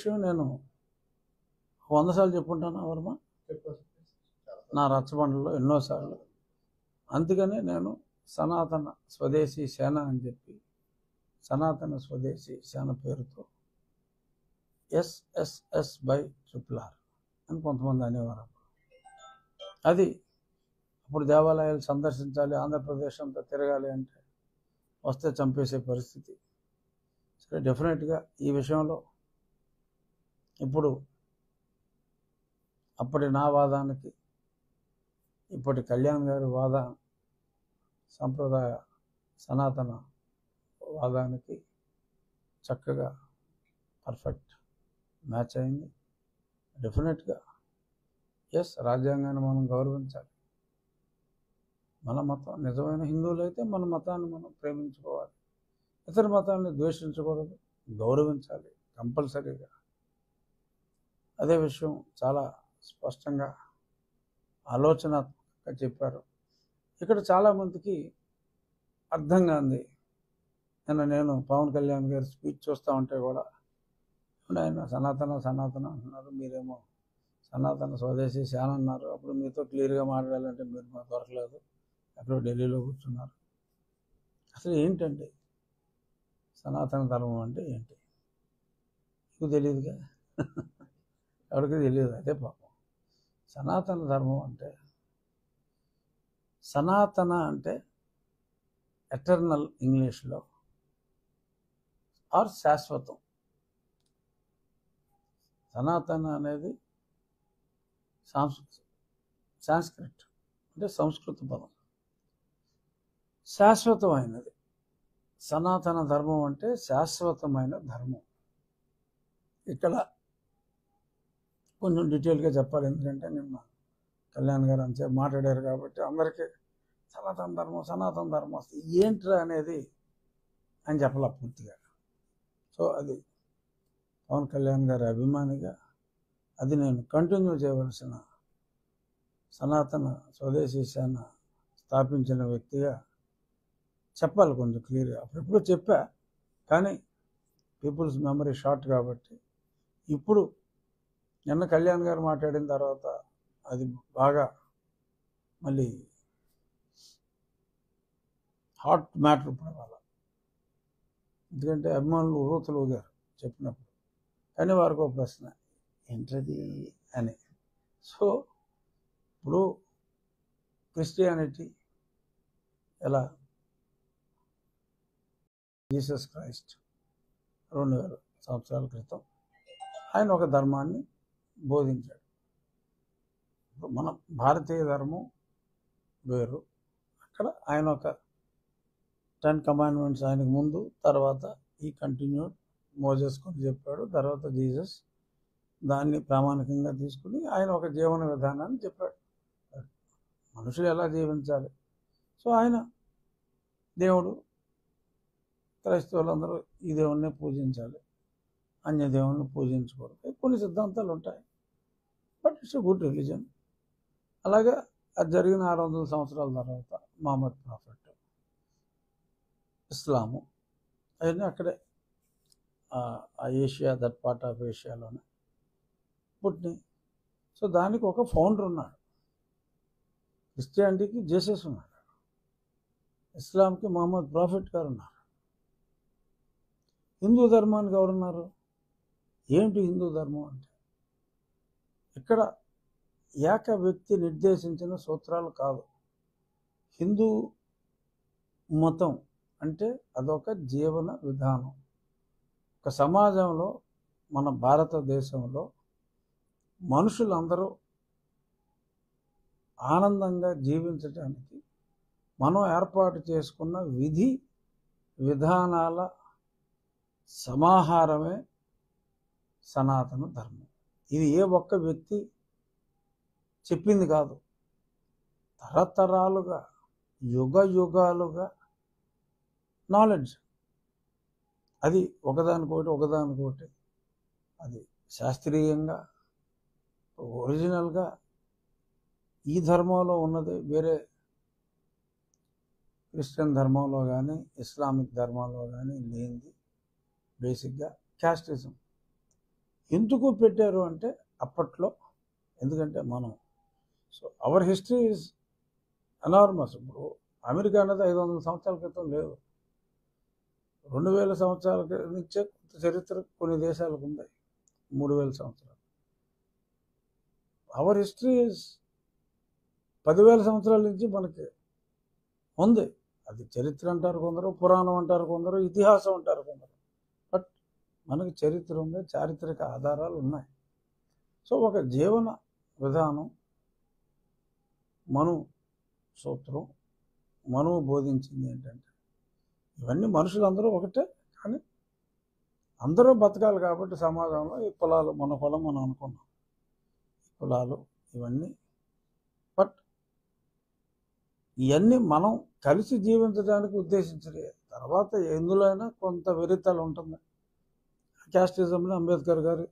విషయం నేను 100 సార్లు చెప్పుంటాను వర్మ, నా రచ్చబండలో ఎన్నోసార్లు. అందుకనే నేను సనాతన స్వదేశీ సేన అని చెప్పి, సనాతన స్వదేశీ సేన పేరుతో SSS/RRR అని కొంతమంది అనేవారు. అది అప్పుడు దేవాలయాలు సందర్శించాలి, ఆంధ్రప్రదేశ్ అంతా తిరగాలి అంటే వస్తే చంపేసే పరిస్థితి. సరే, డెఫినెట్గా ఈ విషయంలో ఇప్పుడు అప్పటి నా వాదానికి ఇప్పటి కళ్యాణ్ గారి వాద సంప్రదాయ సనాతన వాదానికి చక్కగా పర్ఫెక్ట్ మ్యాచ్ అయింది. డెఫినెట్గా రాజ్యాంగాన్ని మనం గౌరవించాలి. మన మతం, నిజమైన హిందువులు అయితే మన మతాన్ని మనం ప్రేమించుకోవాలి, ఇతర మతాన్ని ద్వేషించకూడదు, గౌరవించాలి కంపల్సరీగా. అదే విషయం చాలా స్పష్టంగా ఆలోచనాత్మకంగా చెప్పారు. ఇక్కడ చాలామందికి అర్థం కాంది. నేను పవన్ కళ్యాణ్ గారి స్పీచ్ చూస్తూ ఉంటే కూడా ఆయన సనాతన అంటున్నారు, మీరేమో సనాతన స్వదేశీ సేన అన్నారు. అప్పుడు మీతో క్లియర్గా మాట్లాడాలంటే మీరు మాకు దొరకలేదు, ఎక్కడో ఢిల్లీలో కూర్చున్నారు. అసలు ఏంటండి సనాతన ధర్మం అంటే ఏంటి? మీకు తెలియదుగా, ఎవరికి తెలియదు. అదే పాపం. సనాతన ధర్మం అంటే, సనాతన అంటే ఎటర్నల్ ఇంగ్లీష్లో, ఆర్ శాశ్వతం. సనాతన అనేది సాంస్క్రిట్ అంటే సంస్కృత పదం, శాశ్వతమైనది. సనాతన ధర్మం అంటే శాశ్వతమైన ధర్మం. ఇక్కడ కొంచెం డీటెయిల్గా చెప్పాలి, ఎందుకంటే నిన్న కళ్యాణ్ గారు అంతే మాట్లాడారు కాబట్టి అందరికీ సనాతన ధర్మం వస్తే ఏంట్రా అనేది అని చెప్పాల పూర్తిగా. సో అది పవన్ కళ్యాణ్ గారి అభిమానిగా అది నేను కంటిన్యూ చేయవలసిన, సనాతన స్వదేశీ సేన స్థాపించిన వ్యక్తిగా చెప్పాలి కొంచెం క్లియర్గా. అప్పుడెప్పుడు చెప్పా, కానీ పీపుల్స్ మెమరీ షార్ట్ కాబట్టి ఇప్పుడు నిన్న కళ్యాణ్ గారు మాట్లాడిన తర్వాత అది బాగా మళ్ళీ హాట్ మ్యాటర్ పడాలి. ఎందుకంటే అభిమానులు ఊతలు ఊగారు చెప్పినప్పుడు. కానీ వారికి ఒక ప్రశ్న, ఏంటది అని. సో ఇప్పుడు క్రిస్టియానిటీ ఎలా, జీసస్ క్రైస్ట్ 2000 సంవత్సరాల క్రితం ఆయన ఒక ధర్మాన్ని బోధించాడు. మన భారతీయ ధర్మం వేరు. అక్కడ ఆయన ఒక 10 కమాండ్మెంట్స్ ఆయనకు ముందు, తర్వాత ఈ కంటిన్యూడ్ మోజెస్ కొని చెప్పాడు, తర్వాత జీసస్ దాన్ని ప్రామాణికంగా తీసుకుని ఆయన ఒక జీవన విధానాన్ని చెప్పాడు, మనుషులు ఎలా జీవించాలి. సో ఆయన దేవుడు, క్రైస్తవులందరూ ఈ దేవుణ్ణి పూజించాలి, అన్య దేవుణ్ణి పూజించకూడదు, కొన్ని సిద్ధాంతాలు ఉంటాయి. But it's a good religion. అలాగే అది జరిగిన 600 సంవత్సరాల తర్వాత మహమ్మద్ ప్రాఫెట్, ఇస్లాము, అవన్నీ అక్కడే ఏషియా, దట్ పార్ట్ ఆఫ్ ఏషియాలోనే పుట్టినాయి. సో దానికి ఒక ఫౌండర్ ఉన్నాడు. క్రిస్టియానిటీకి జీసస్ ఉన్నాడు, ఇస్లాంకి మహమ్మద్ ప్రాఫెట్ గారు ఉన్నారు. హిందూ ధర్మానికి ఎవరున్నారు? ఏమిటి హిందూ ధర్మం అంటే? ఇక్కడ ఏక వ్యక్తి నిర్దేశించిన సూత్రాలు కాదు. హిందూ మతం అంటే అదొక జీవన విధానం. ఒక సమాజంలో, మన భారతదేశంలో మనుషులందరూ ఆనందంగా జీవించడానికి మనం ఏర్పాటు చేసుకున్న విధి విధానాల సమాహారమే సనాతన ధర్మం. ఇది ఏ ఒక్క వ్యక్తి చెప్పింది కాదు. తరతరాలుగా, యుగ యుగాలుగా నాలెడ్జ్, అది ఒకదానికొకటి అది శాస్త్రీయంగా, ఒరిజినల్గా ఈ ధర్మంలో ఉన్నది వేరే క్రిస్టియన్ ధర్మంలో కానీ ఇస్లామిక్ ధర్మంలో కానీ లేనిది బేసిక్గా క్యాస్టిజం. ఎందుకు పెట్టారు అంటే అప్పట్లో, ఎందుకంటే మనం అవర్ హిస్టరీ ఈజ్ ఎనార్మస్. ఇప్పుడు అమెరికా అనేది 500 సంవత్సరాల క్రితం లేదు, 2000 సంవత్సరాల నుంచే కొంత చరిత్ర కొన్ని దేశాలకు ఉంది, 3000 సంవత్సరాలు. అవర్ హిస్టరీ ఈజ్ 10,000 సంవత్సరాల నుంచి మనకి ఉంది. అది చరిత్ర అంటారు కొందరు, పురాణం అంటారు కొందరు, ఇతిహాసం అంటారు కొందరు. బట్ మనకి చరిత్ర ఉంది, చారిత్రక ఆధారాలు ఉన్నాయి. సో ఒక జీవన విధానం, మను సూత్రం, మనువు బోధించింది ఏంటంటే ఇవన్నీ మనుషులందరూ ఒకటే, కానీ అందరూ బతకాలి కాబట్టి సమాజంలో ఈ కులాలు, మన కులం మనం అనుకున్నాం, ఈ కులాలు ఇవన్నీ. బట్ ఇవన్నీ మనం కలిసి జీవించడానికి ఉద్దేశించలే. తర్వాత ఎందులో అయినా కొంత వెరితలు ఉంటుంది. క్యాస్టిజంలో అంబేద్కర్ గారు